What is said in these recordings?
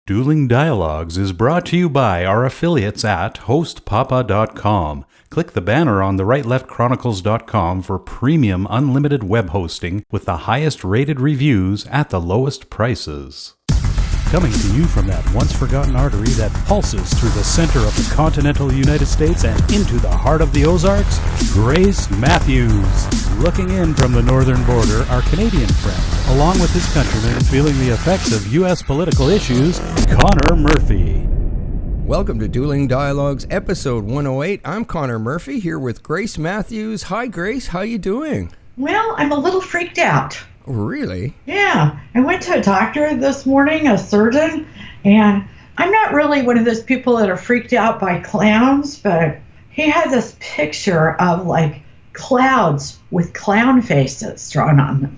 Dueling Dialogues is brought to you by our affiliates at hostpapa.com. Click the banner on the rightleftchronicles.com for premium unlimited web hosting with the highest rated reviews at the lowest prices. Coming to you from that once-forgotten artery that pulses through the center of the continental United States and into the heart of the Ozarks, Grace Matthews. Looking in from the northern border, our Canadian friend, along with his countrymen feeling the effects of U.S. political issues, Connor Murphy. Welcome to Dueling Dialogues, episode 108. I'm Connor Murphy, here with Grace Matthews. Hi, Grace. How you doing? Well, I'm a little freaked out. Really? Yeah. I went to a doctor this morning, a surgeon, and I'm not really one of those people that are freaked out by clowns, but he had this picture of like clouds with clown faces drawn on them.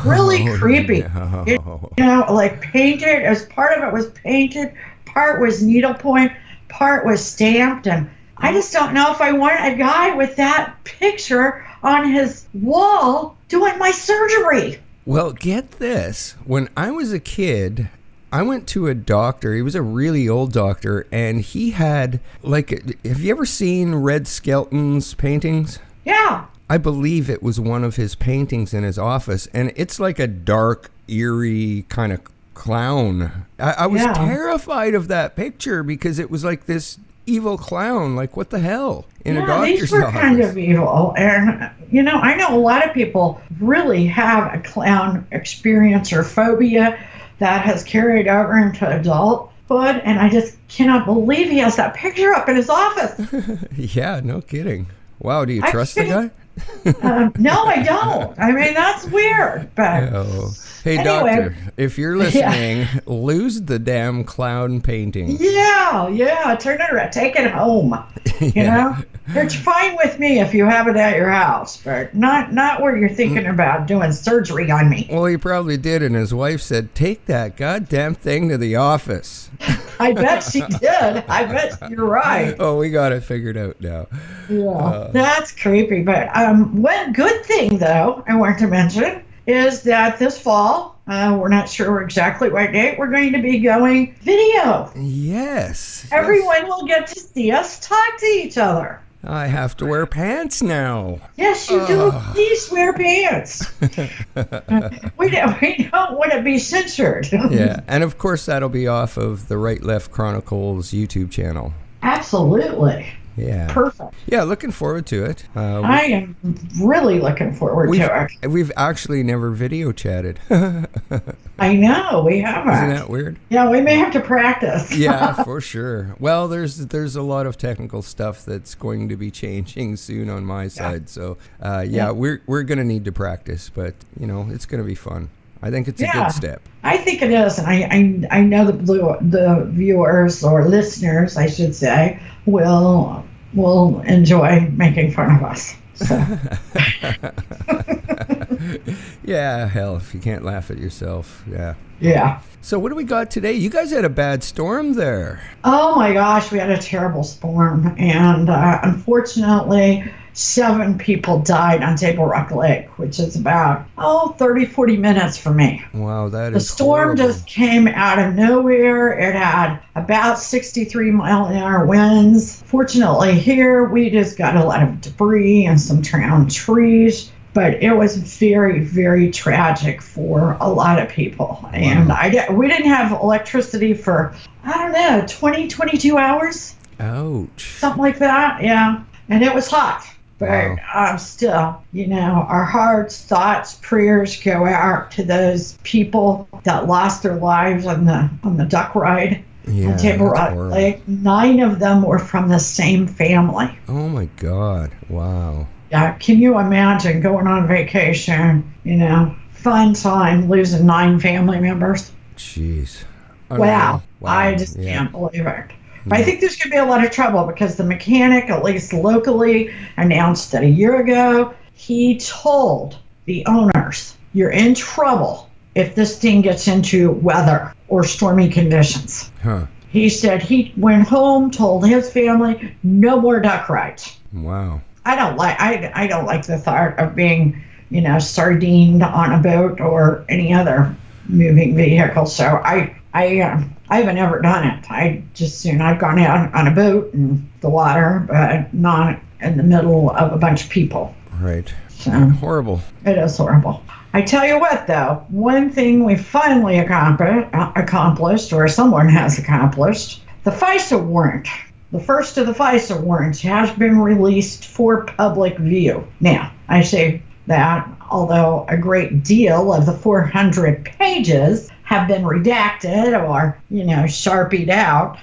Really creepy. No. Like painted, as part of it was painted, part was needlepoint, part was stamped, and I just don't know if I want a guy with that picture on his wall doing my surgery. Well, get this. When I was a kid, I went to a doctor. He was a really old doctor, and he had, have you ever seen Red Skelton's paintings? Yeah. I believe it was one of his paintings in his office, and it's like a dark, eerie kind of clown. I was terrified of that picture because it was like this evil clown, like what the hell, in a doctor's these were office. Kind of evil, and I know a lot of people really have a clown experience or phobia that has carried over into adulthood, and I just cannot believe he has that picture up in his office. Yeah, no kidding. Wow, do you trust the guy? No, I don't. I mean, that's weird, but hey, anyway, doctor, if you're listening, lose the damn clown painting. Yeah, turn it around, take it home. You know, it's fine with me if you have it at your house, but not where you're thinking about doing surgery on me. Well, he probably did, and his wife said, "Take that goddamn thing to the office." I bet she did. I bet you're right. Oh, we got it figured out now. Yeah, that's creepy. But one good thing, though, I want to mention is that this fall, we're not sure exactly what date, we're going to be going video. Yes. Everyone will get to see us talk to each other. I have to wear pants now. Yes, you do. Please wear pants. We don't want to be censored. Yeah, and of course that'll be off of the Right Left Chronicles YouTube channel. Absolutely. Yeah. Perfect. Yeah, looking forward to it. I am really looking forward to it. We've actually never video chatted. I know, we haven't. Isn't that weird? Yeah, we may have to practice. Yeah, for sure. Well, there's a lot of technical stuff that's going to be changing soon on my side. So, we're going to need to practice, but, it's going to be fun. I think it's a good step. I think it is, and I know the viewers or listeners, I should say, will enjoy making fun of us. So. Yeah, hell, if you can't laugh at yourself, yeah. Yeah. So what do we got today? You guys had a bad storm there. Oh my gosh, we had a terrible storm, and unfortunately, 7 people died on Table Rock Lake, which is about 30, 40 minutes for me. Wow, that is The storm horrible. just came out of nowhere. It had about 63-mile-an-hour winds. Fortunately, here we just got a lot of debris and some drowned trees. But it was very, very tragic for a lot of people. Wow. And we didn't have electricity for, 20, 22 hours. Ouch. Something like that, yeah. And it was hot. But still, our hearts, thoughts, prayers go out to those people that lost their lives on the duck ride on Table Rock Lake. 9 of them were from the same family. Oh, my God. Wow. Yeah, can you imagine going on vacation, fun time, losing 9 family members? Jeez. Wow. I just can't believe it. But I think there's going to be a lot of trouble because the mechanic, at least locally, announced that a year ago, he told the owners, you're in trouble if this thing gets into weather or stormy conditions. Huh. He said he went home, told his family, no more duck rides. Wow. I don't like the thought of being, sardined on a boat or any other moving vehicle. So I I haven't ever done it. I've gone out on a boat in the water, but not in the middle of a bunch of people. Right. So horrible. It is horrible. I tell you what, though, one thing we finally accomplished, or someone has accomplished, the FISA warrant. The first of the FISA warrants has been released for public view. Now, I say that, although a great deal of the 400 pages have been redacted or, sharpied out.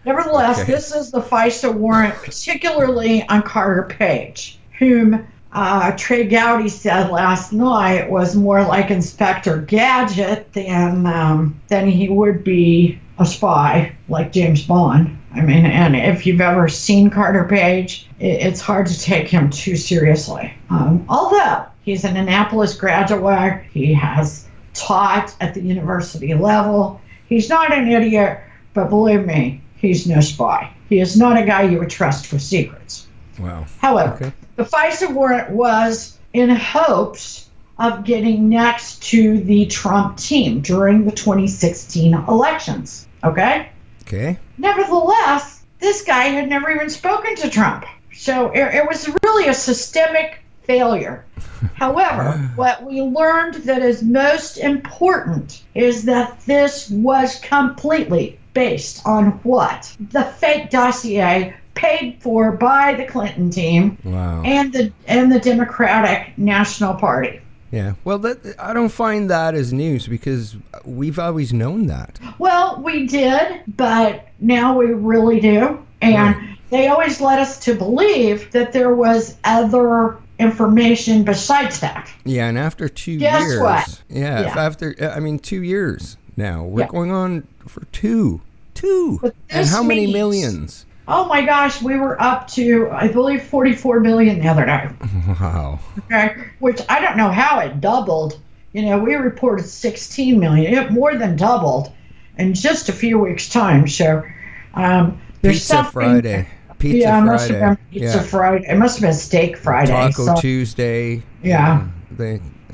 Nevertheless, This is the FISA warrant, particularly on Carter Page, whom Trey Gowdy said last night was more like Inspector Gadget than he would be a spy like James Bond. I mean, and if you've ever seen Carter Page, it's hard to take him too seriously. Although he's an Annapolis graduate, he has taught at the university level. He's not an idiot, but believe me, he's no spy. He is not a guy you would trust with secrets. Wow. However, the FISA warrant was in hopes of getting next to the Trump team during the 2016 elections. Okay? Nevertheless, this guy had never even spoken to Trump. So it was really a systemic failure. However, what we learned that is most important is that this was completely based on what? The fake dossier paid for by the Clinton team. Wow. and the Democratic National Party. Yeah, well, I don't find that as news because we've always known that. Well, we did, but now we really do. And they always led us to believe that there was other information besides that. Yeah, and after 2 years. Guess what? Yeah, 2 years now. We're going on for two. And how many millions? Oh my gosh, we were up to, I believe, 44 million the other day. Wow. Okay, which I don't know how it doubled. We reported 16 million. It more than doubled in just a few weeks' time. So there's Pizza Friday. It must have been Pizza Friday. It must have been Steak Friday. Taco Tuesday. Yeah.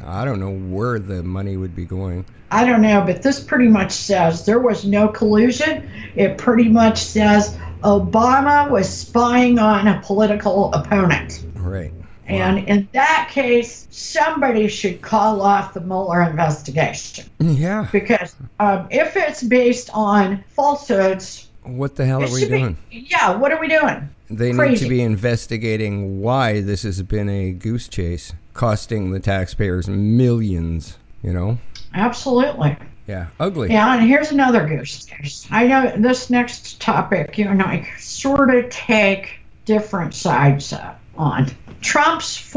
I don't know where the money would be going. I don't know, but this pretty much says there was no collusion. It pretty much says Obama was spying on a political opponent. Right. And in that case, somebody should call off the Mueller investigation. Yeah. Because if it's based on falsehoods, what the hell are we doing? What are we doing? They need to be investigating why this has been a goose chase, costing the taxpayers millions, Absolutely. Yeah, ugly. Yeah, and here's another goose chase. I know this next topic, you and I sort of take different sides on. Trump's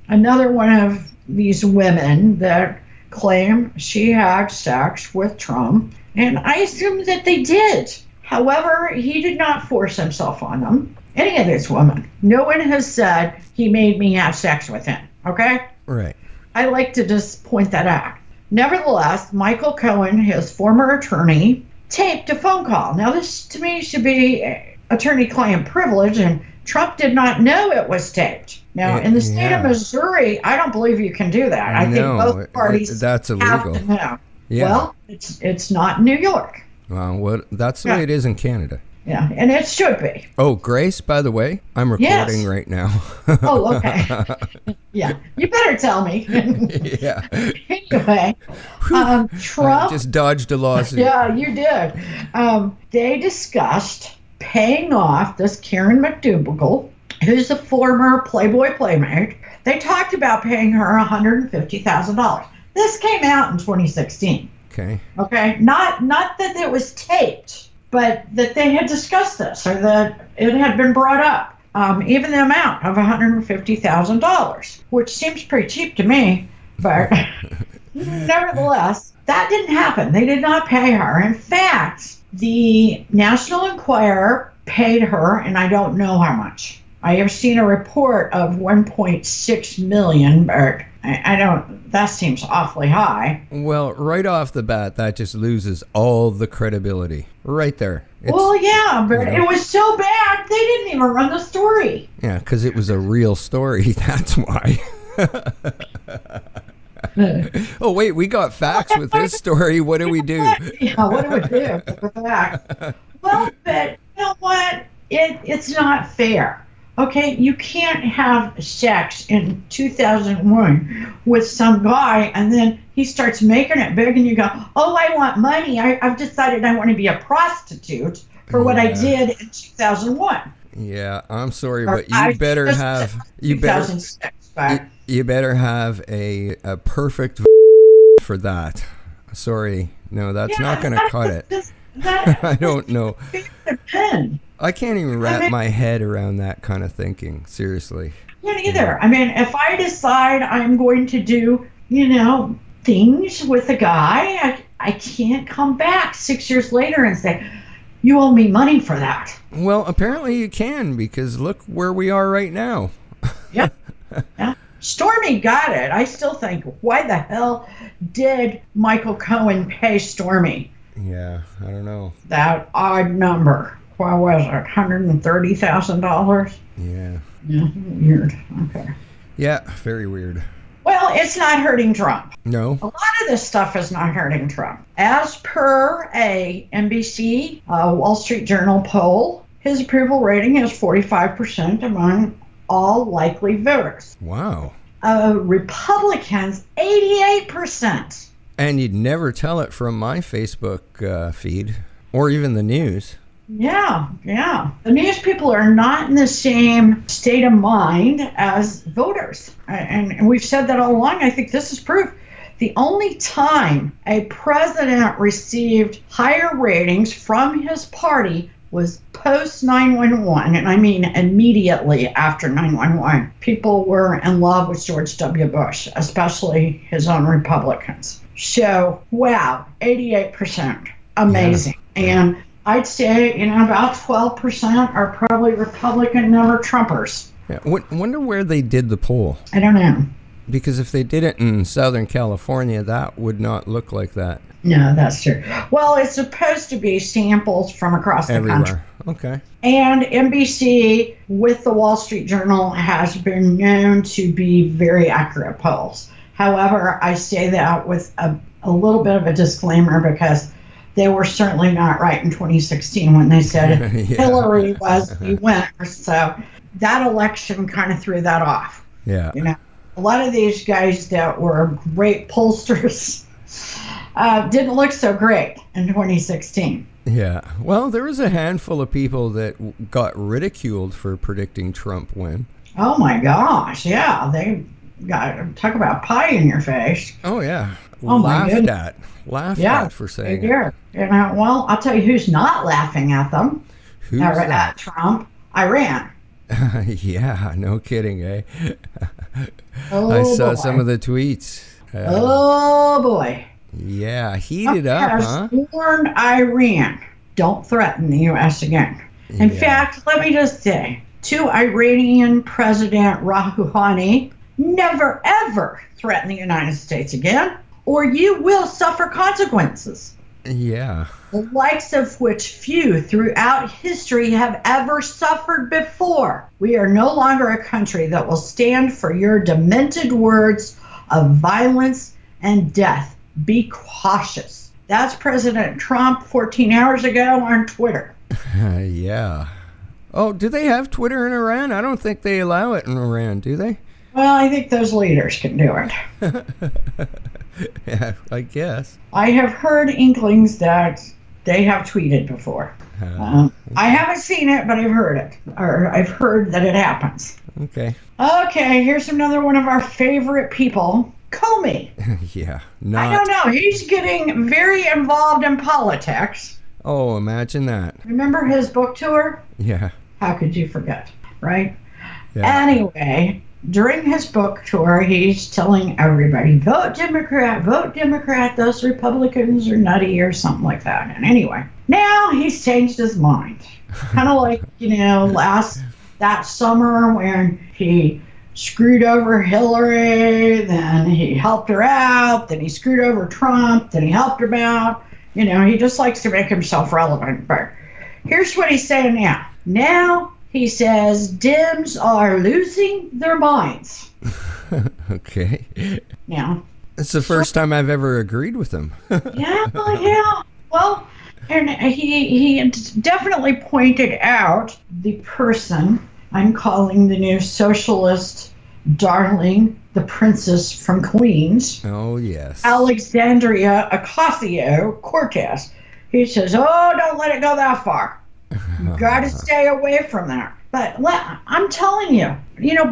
another one of these women that claim she had sex with Trump, and I assume that they did. However, he did not force himself on them. Any of these women. No one has said he made me have sex with him, okay? Right. I like to just point that out. Nevertheless, Michael Cohen, his former attorney, taped a phone call. Now, this to me should be attorney-client privilege, and Trump did not know it was taped. Now, in the state of Missouri, I don't believe you can do that. I think both parties that's illegal. have to know. Yeah. Well, it's not in New York. Well, that's the way it is in Canada. Yeah, and it should be. Oh, Grace, by the way, I'm recording right now. Oh, okay. Yeah, you better tell me. Yeah. Anyway, Trump... I just dodged a lawsuit. Yeah, you did. They discussed paying off this Karen McDougal, who's a former Playboy Playmate. They talked about paying her $150,000. This came out in 2016. Okay. Not that it was taped, but that they had discussed this or that it had been brought up. Even the amount of $150,000, which seems pretty cheap to me, but nevertheless, that didn't happen. They did not pay her. In fact, the National Enquirer paid her, and I don't know how much. I have seen a report of 1.6 million, but I don't, that seems awfully high. Well, right off the bat, that just loses all the credibility. Right there. Well, yeah, but it was so bad, they didn't even run the story. Yeah, because it was a real story. That's why. Oh, wait, we got facts with this story. What do we do? Yeah, what do we do with the facts? Well, but you know what? It's not fair. Okay, you can't have sex in 2001 with some guy and then he starts making it big and you go, oh, I want money. I've decided I want to be a prostitute for what I did in 2001. Yeah, I'm sorry, Or but you better have you better 2006, but you better have a perfect for that. Sorry, no, that's not going to cut it. I don't know. I can't even wrap my head around that kind of thinking. Seriously. Can't either. I mean, if I decide I'm going to do, things with a guy, I can't come back 6 years later and say, you owe me money for that. Well, apparently you can, because look where we are right now. Yeah. Stormy got it. I still think, why the hell did Michael Cohen pay Stormy? Yeah, I don't know. That odd number. What was it? $130,000? Yeah. Yeah, weird. Okay. Yeah, very weird. Well, it's not hurting Trump. No. A lot of this stuff is not hurting Trump. As per a NBC Wall Street Journal poll, his approval rating is 45% among all likely voters. Wow. Republicans, 88%. And you'd never tell it from my Facebook feed or even the news. Yeah. The news people are not in the same state of mind as voters. And we've said that all along. I think this is proof. The only time a president received higher ratings from his party was post 9/11, and I mean immediately after 9/11. People were in love with George W. Bush, especially his own Republicans. So, wow, 88%. Amazing. Yeah. And I'd say, about 12% are probably Republican, never Trumpers. Yeah. Wonder where they did the poll. I don't know. Because if they did it in Southern California, that would not look like that. No, that's true. Well, it's supposed to be samples from across the country. Okay. And NBC with the Wall Street Journal has been known to be very accurate polls. However, I say that with a little bit of a disclaimer because they were certainly not right in 2016 when they said Hillary was the winner. So that election kind of threw that off. Yeah. A lot of these guys that were great pollsters didn't look so great in 2016. Yeah. Well, there was a handful of people that got ridiculed for predicting Trump win. Oh, my gosh. Yeah. They got, talk about pie in your face. Oh, yeah. Oh, Laughed at for saying it. Well, I'll tell you who's not laughing at them. Who's that? At Trump. Iran. Yeah, no kidding, eh? I saw some of the tweets. Oh, boy. Yeah, heated up, huh? Warned Iran, don't threaten the U.S. again. In fact, let me just say, to Iranian President Rouhani, never, ever threaten the United States again, or you will suffer consequences. Yeah. The likes of which few throughout history have ever suffered before. We are no longer a country that will stand for your demented words of violence and death. Be cautious. That's President Trump 14 hours ago on Twitter. Yeah. Oh, do they have Twitter in Iran? I don't think they allow it in Iran, do they? Well, I think those leaders can do it. Yeah, I guess. I have heard inklings that they have tweeted before. I haven't seen it, but I've heard it. Or I've heard that it happens. Okay. Okay, here's another one of our favorite people, Comey. Yeah. I don't know. He's getting very involved in politics. Oh, imagine that. Remember his book tour? Yeah. How could you forget, right? Yeah. Anyway, during his book tour, he's telling everybody, vote Democrat, those Republicans are nutty or something like that. And anyway, now he's changed his mind. Kind of like, that summer when he screwed over Hillary, then he helped her out, then he screwed over Trump, then he helped her out. He just likes to make himself relevant. But here's what he's saying now. Now, he says, Dems are losing their minds. Okay. Now, It's the first time I've ever agreed with him. Yeah, yeah. Well, and he definitely pointed out the person I'm calling the new socialist darling, the princess from Queens. Oh, yes. Alexandria Ocasio-Cortez. He says, oh, don't let it go that far. You got to stay away from that. But I'm telling you,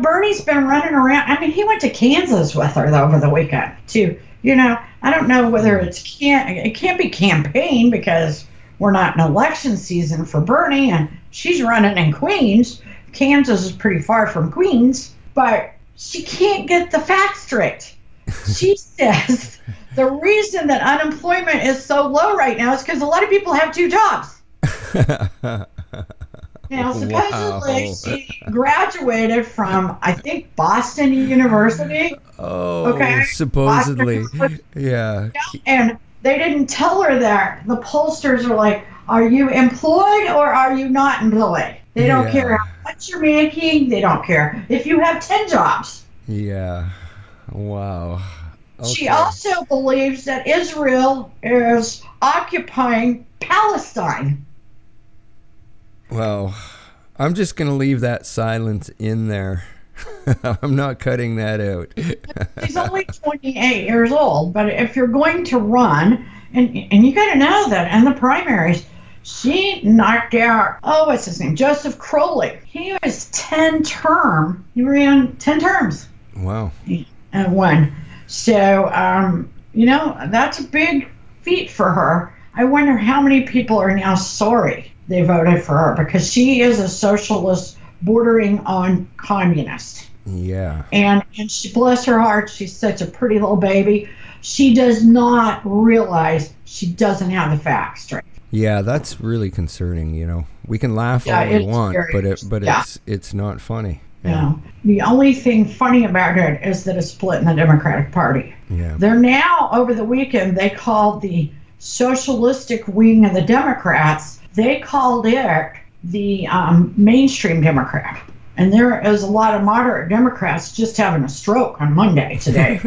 Bernie's been running around. I mean, he went to Kansas with her over the weekend, too. I don't know whether it can't be campaign because we're not in election season for Bernie, and she's running in Queens. Kansas is pretty far from Queens, but she can't get the facts straight. She says the reason that unemployment is so low right now is because a lot of people have 2 jobs. Now, supposedly she graduated from, I think, Boston University. Oh, okay? Supposedly. Yeah. And they didn't tell her that. The pollsters are like, are you employed or are you not employed? They don't care how much you're making. They don't care if you have 10 jobs. Yeah. Wow. Okay. She also believes that Israel is occupying Palestine. Well, I'm just going to leave that silence in there. I'm not cutting that out. She's only 28 years old, but if you're going to run, and you got to know that in the primaries, she knocked out, what's his name? Joseph Crowley. He was 10 term. He ran 10 terms. Wow. And won. So, that's a big feat for her. I wonder how many people are now sorry they voted for her because she is a socialist bordering on communist. Yeah. And she, bless her heart, she's such a pretty little baby. She does not realize she doesn't have the facts straight. Yeah, that's really concerning, We can laugh all we want, but it's not funny. Yeah. The only thing funny about it is that it's split in the Democratic Party. Yeah. They're now, over the weekend, they called the socialistic wing of the Democrats, they called it the mainstream Democrat. And there is a lot of moderate Democrats just having a stroke on Monday today.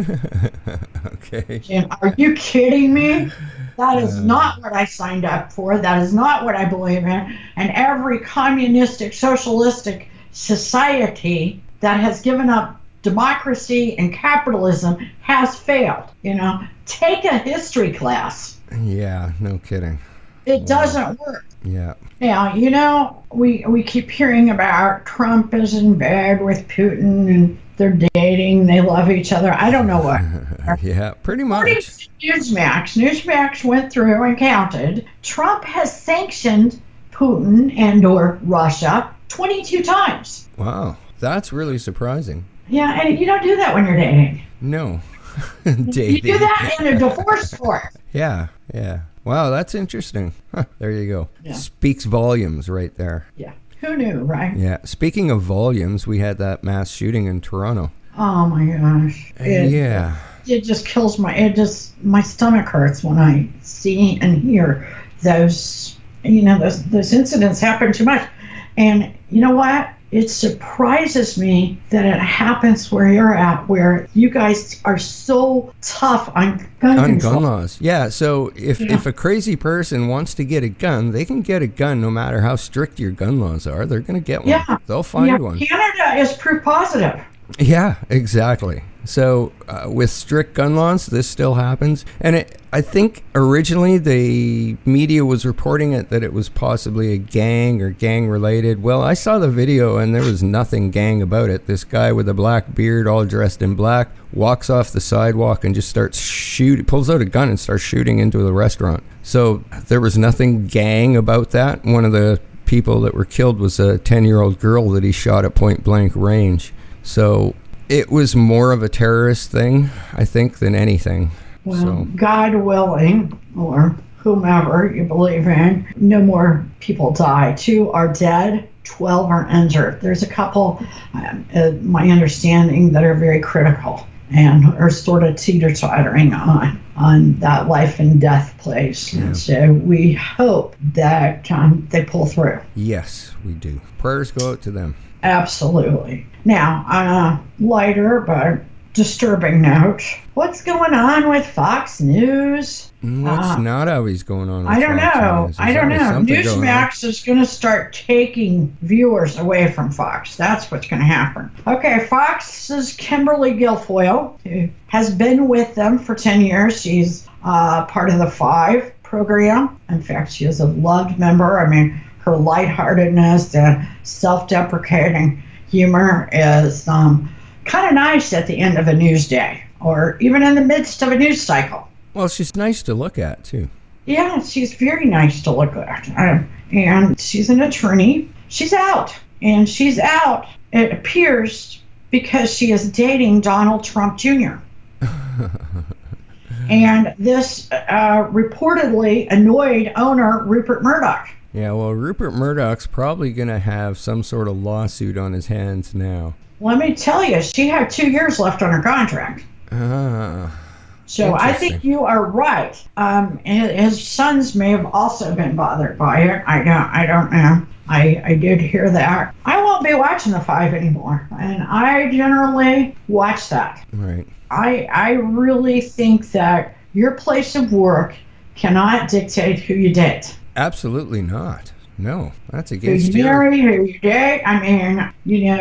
Okay. And are you kidding me? That is not what I signed up for. That is not what I believe in. And every communistic, socialistic society that has given up democracy and capitalism has failed. Take a history class. Yeah, no kidding. It doesn't work. Yeah. Now, we keep hearing about Trump is in bed with Putin and they're dating, they love each other. I don't know what. Yeah, pretty much. Newsmax went through and counted. Trump has sanctioned Putin and or Russia 22 times. Wow, that's really surprising. Yeah, and you don't do that when you're dating. No. Dating. You do that in a divorce court. Yeah. Wow, that's interesting. Huh, there you go. Yeah. Speaks volumes right there. Yeah. Who knew, right? Yeah. Speaking of volumes, we had that mass shooting in Toronto. Oh my gosh. It just kills my stomach hurts when I see and hear those incidents happen too much. And you know what? It surprises me that it happens where you're at, where you guys are so tough on gun laws. Yeah, so if a crazy person wants to get a gun, they can get a gun no matter how strict your gun laws are. They're going to get one. Yeah. They'll find one. Canada is proof positive. Yeah, exactly. So with strict gun laws, this still happens. And I think originally the media was reporting that it was possibly a gang or gang related. Well, I saw the video and there was nothing gang about it. This guy with a black beard, all dressed in black, walks off the sidewalk and just starts shooting, pulls out a gun and starts shooting into the restaurant. So there was nothing gang about that. One of the people that were killed was a 10-year-old girl that he shot at point blank range. So it was more of a terrorist thing, I think, than anything. Well, God willing, or whomever you believe in, no more people die. 2 are dead, 12 are injured. There's a couple, my understanding, that are very critical and are sort of teeter-tottering on that life and death place. Yeah. And so we hope that they pull through. Yes, we do. Prayers go out to them. Absolutely. Now, on a lighter but disturbing note. What's going on with Fox News? What's not always going on with I don't Fox know. News? I don't There's know. always something going on. Newsmax is going to start taking viewers away from Fox. That's what's going to happen. Okay, Fox's Kimberly Guilfoyle, who has been with them for 10 years. She's part of the Five program. In fact, she is a loved member. I mean, her lightheartedness and self-deprecating humor is kind of nice at the end of a news day or even in the midst of a news cycle. Well, she's nice to look at, too. Yeah, she's very nice to look at. And she's an attorney. She's out. And she's out, it appears, because she is dating Donald Trump Jr. And this reportedly annoyed owner, Rupert Murdoch. Yeah, well, Rupert Murdoch's probably going to have some sort of lawsuit on his hands now. Let me tell you, she had 2 years left on her contract. So I think you are right. His sons may have also been bothered by it. I don't know. I did hear that. I won't be watching the Five anymore, and I generally watch that. Right. I really think that your place of work cannot dictate who you date. Absolutely not. No, that's against who you marry, who you date. I mean,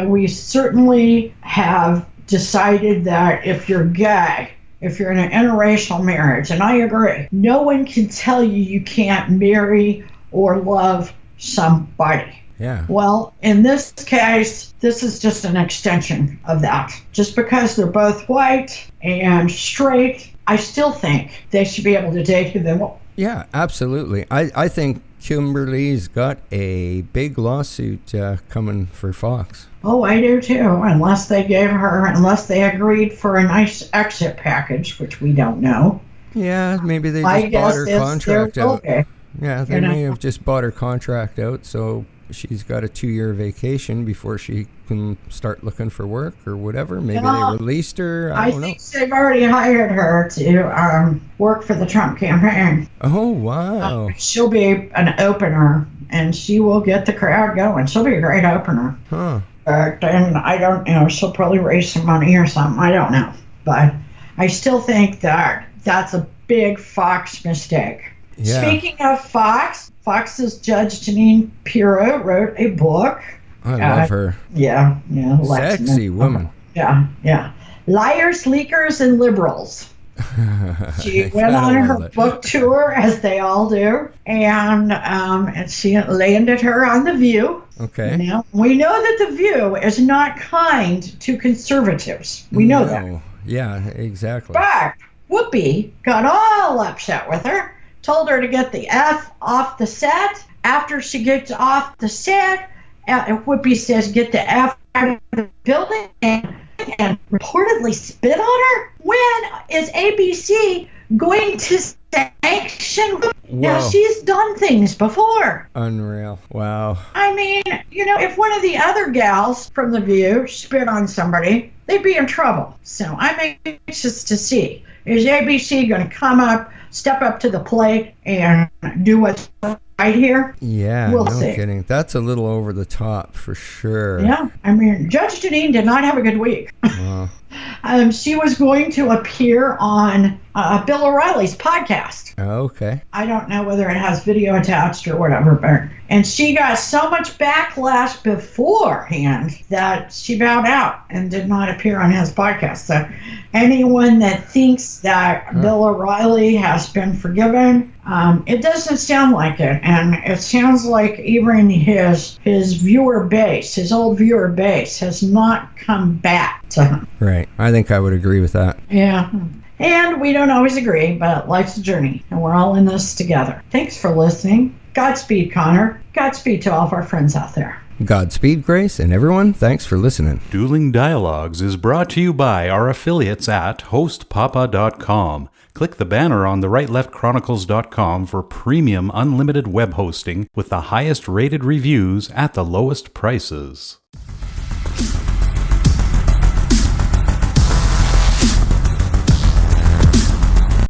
we certainly have decided that if you're gay, if you're in an interracial marriage, and I agree, no one can tell you can't marry or love somebody. Yeah. Well, in this case, this is just an extension of that. Just because they're both white and straight, I still think they should be able to date who they want. Yeah, absolutely. I think Kimberly's got a big lawsuit coming for Fox. Oh, I do too, unless they agreed for a nice exit package, which we don't know. Yeah, maybe they just bought her contract out. Yeah, they may have just bought her contract out, so she's got a 2-year vacation before she can start looking for work or whatever. Maybe they released her. I don't know. think they've already hired her to work for the Trump campaign. Oh, wow. She'll be an opener, and she will get the crowd going. She'll be a great opener. Huh. And I don't know, she'll probably raise some money or something. I don't know. But I still think that that's a big Fox mistake. Yeah. Speaking of Fox, Fox's Judge Jeanine Pirro wrote a book. I love her. Yeah. Sexy woman. Yeah. Liars, Leakers, and Liberals. She went on her book tour, as they all do, and she landed her on The View. Okay. Now, we know that The View is not kind to conservatives. We know that. Yeah, exactly. But Whoopi got all upset with her, told her to get the F off the set. After she gets off the set, Whoopi says, get the F out of the building, and reportedly spit on her. When is ABC going to sanction? Now, she's done things before. Unreal. Wow. I mean, if one of the other gals from The View spit on somebody, they'd be in trouble. So I'm anxious to see, is ABC going to step up to the plate and do what's right here? Yeah, we'll no see. Kidding. That's a little over the top for sure. Yeah, I mean, Judge Jeanine did not have a good week. Wow. She was going to appear on Bill O'Reilly's podcast. Okay. I don't know whether it has video attached or whatever, and she got so much backlash beforehand that she bowed out and did not appear on his podcast. So anyone that thinks that Bill O'Reilly has been forgiven, it doesn't sound like it. And it sounds like even his viewer base, his old viewer base, has not come back to him. Right. I think I would agree with that. Yeah. And we don't always agree, but life's a journey, and we're all in this together. Thanks for listening. Godspeed, Connor. Godspeed to all of our friends out there. Godspeed, Grace, and everyone, thanks for listening. Dueling Dialogues is brought to you by our affiliates at hostpapa.com. Click the banner on the rightleftchronicles.com for premium unlimited web hosting with the highest rated reviews at the lowest prices.